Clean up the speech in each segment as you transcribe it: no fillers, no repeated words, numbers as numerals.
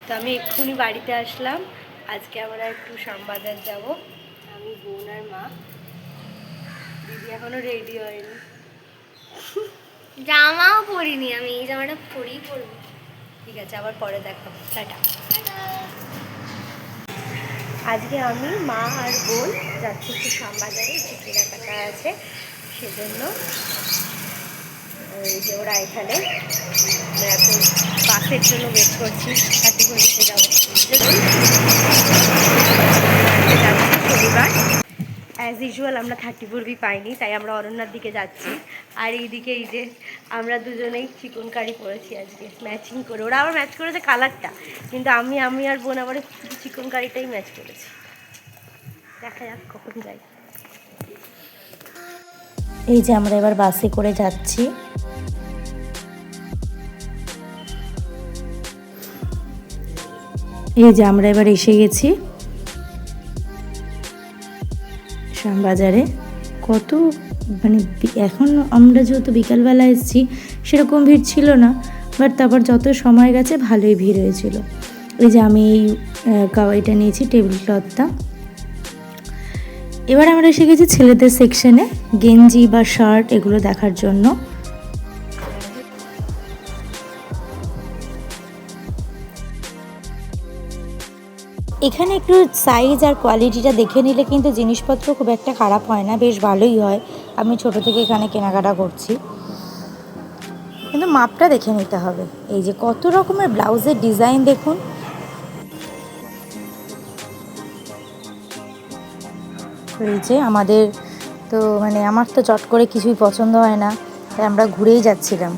তো আমি এক্ষুনি বাড়িতে আসলাম। আজকে আমরা একটু শ্যামবাজার যাব, আমি, বোন আর মা। দিদি এখনো রেডি হয়নি, জামাও পরিনি, আমি এই জামাটা পরেই পরবো। ঠিক আছে, আবার পরে দেখাবো, টাটা। আজকে আমি, মা আর বোন যাচ্ছি একটু শ্যামবাজারে, একটু কেনাকাটা আছে, সেজন্য এই যে ওরা এখানে। এখন বাসের জন্য ওয়েট করছি, 30 যাবো। যাচ্ছি শনিবার। অ্যাজ ইউজুয়াল আমরা 34B পাইনি, তাই আমরা অরণ্যার দিকে যাচ্ছি। আর এইদিকে এই যে আমরা দুজনেই চিকন কারি পরেছি আজকে, ম্যাচিং করে। ওরা আবার ম্যাচ করেছে কালারটা, কিন্তু আমি আর বোন আবার চিকন কারিটাই ম্যাচ করেছি। দেখা যাক কখন যাই। এই যে আমরা এবার বাসে করে যাচ্ছি। এই যে আমরা এবার এসে গেছি শ্যামবাজারে। কত মানে এখন আমরা যেহেতু বিকালবেলা এসেছি, সেরকম ভিড় ছিল না, বাট তারপর যত সময় গেছে ভালোই ভিড় হয়েছিল। এই যে আমি এই কাওয়াইটা নিয়েছি, টেবিল ক্লথটা। এবার আমরা এসে গেছি ছেলেদের সেকশনে, গেঞ্জি বা শার্ট এগুলো দেখার জন্য। এখানে একটু সাইজ আর কোয়ালিটিটা দেখে নিলে কিন্তু জিনিসপত্র খুব একটা খারাপ হয় না, বেশ ভালোই হয়। আমি ছোট থেকে এখানে কেনাকাটা করছি, কিন্তু মাপটা দেখে নিতে হবে। এই যে কত রকমের ব্লাউজের ডিজাইন দেখুন। এই যে আমাদের তো মানে আমার তো চট করে কিছুই পছন্দ হয় না, তাই আমরা ঘুরেই যাচ্ছিলাম।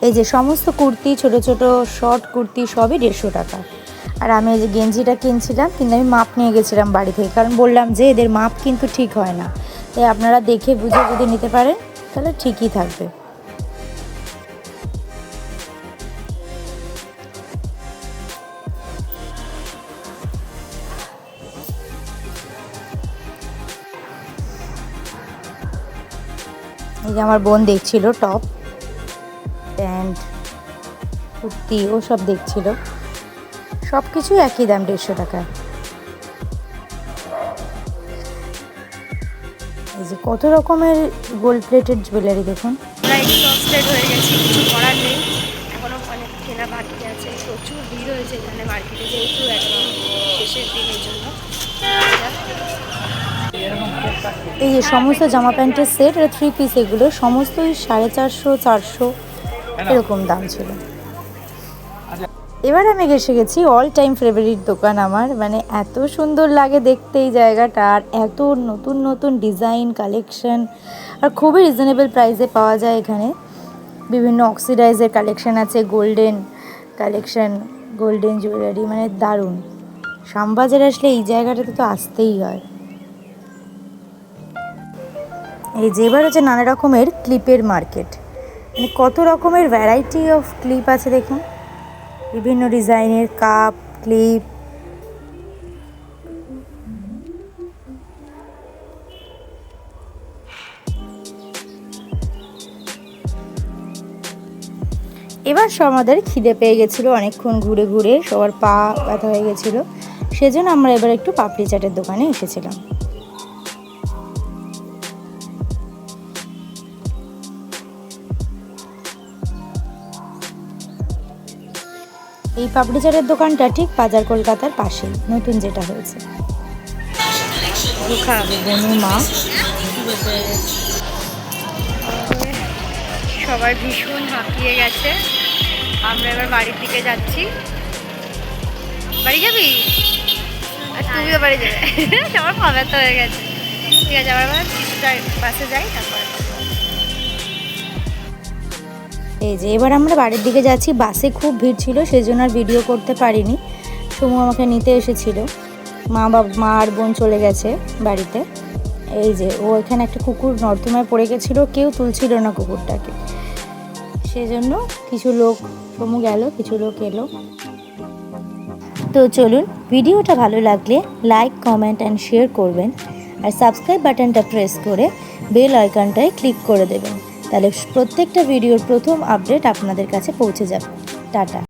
এই যে সমস্ত কুর্তি, ছোট ছোট শর্ট কুর্তি সবই 150 টাকা। আর আমি এই যে গেঞ্জিটা কিনছিলাম, কিন্তু আমি মাপ নিয়ে গেছিলাম বাড়ি থেকে, কারণ বললাম যে এদের মাপ কিন্তু ঠিক হয় না, তাই আপনারা দেখে বুঝে যদি নিতে পারেন তাহলে ঠিকই থাকবে। এই যে আমার বোন দেখছিল টপ, প্যান্ট, কুর্তি ও সব দেখছিল। সব কিছু একই দাম, 150 টাকা। এই যে কত রকমের গোল্ড প্লেটেড জুয়েলারি দেখুন। আমরা এক্সস্টেড হয়ে গেছি, কিছু করার নেই, এখনও অনেক কেনা বাকি আছে। প্রচুর ভিড় হয়েছে এখানে মার্কেটে, যেহেতু একদম শেষের দিনের জন্য। এই যে সমস্ত জামা প্যান্টের সেট আর 3 পিস, এগুলো সমস্তই 450, 400 এরকম দাম ছিল। এবার আমি এসে গেছি অল টাইম ফেভারিট দোকান আমার, মানে এত সুন্দর লাগে দেখতে এই জায়গাটা, আর এত নতুন নতুন ডিজাইন কালেকশন, আর খুবই রিজনেবল প্রাইসে পাওয়া যায় এখানে। বিভিন্ন অক্সিডাইজের কালেকশন আছে, গোল্ডেন কালেকশন, গোল্ডেন জুয়েলারি, মানে দারুণ। শ্যামবাজারে আসলে এই জায়গাটাতে তো আসতেই হয়। এই যে এবার হচ্ছে নানা রকমের ক্লিপের মার্কেট, মানে কত রকমের ভ্যারাইটি অফ ক্লিপ আছে দেখুন, বিভিন্ন ডিজাইনের কাপ, ক্লিপ। এবার আমাদের খিদে পেয়ে গেছিলো, অনেকক্ষণ ঘুরে ঘুরে সবার পা ব্যথা হয়ে গেছিলো, সেজন্য আমরা এবার একটু পাপড়ি চাটের দোকানে এসেছিলাম। এই পাপড়ি চাটের দোকানটা ঠিক বাজার কলকাতার পাশেই, নতুন যেটা হয়েছে। বনু মা সবাই ভীষণ হাঁপিয়ে গেছে, আমরা এবার বাড়ির দিকে যাচ্ছি। বাড়ি যাবি? আর তুমিও বাড়ি যাবে? সবার পা ব্যথা হয়ে গেছে। ঠিক আছে, আবার বাসে যাই, তারপর। এই যে এবার আমরা বাড়ির দিকে যাচ্ছি। বাসে খুব ভিড় ছিল, সেজন্য আর ভিডিও করতে পারিনি। সমু আমাকে নিতে এসেছিল, মা আর বোন চলে গেছে বাড়িতে। এই যে ও এখানে একটা কুকুর নর্দমায় পড়ে গেছিলো, কেউ তুলছিল না কুকুরটাকে, সেজন্য কিছু লোক, সমু গেল, কিছু লোক এলো। তো চলুন, ভিডিওটা ভালো লাগলে লাইক, কমেন্ট অ্যান্ড শেয়ার করবেন, আর সাবস্ক্রাইব বাটনটা প্রেস করে বেল আইকনটায় ক্লিক করে দেবেন, তাহলে প্রত্যেকটা ভিডিওর প্রথম আপডেট আপনাদের কাছে পৌঁছে যাবে। টাটা।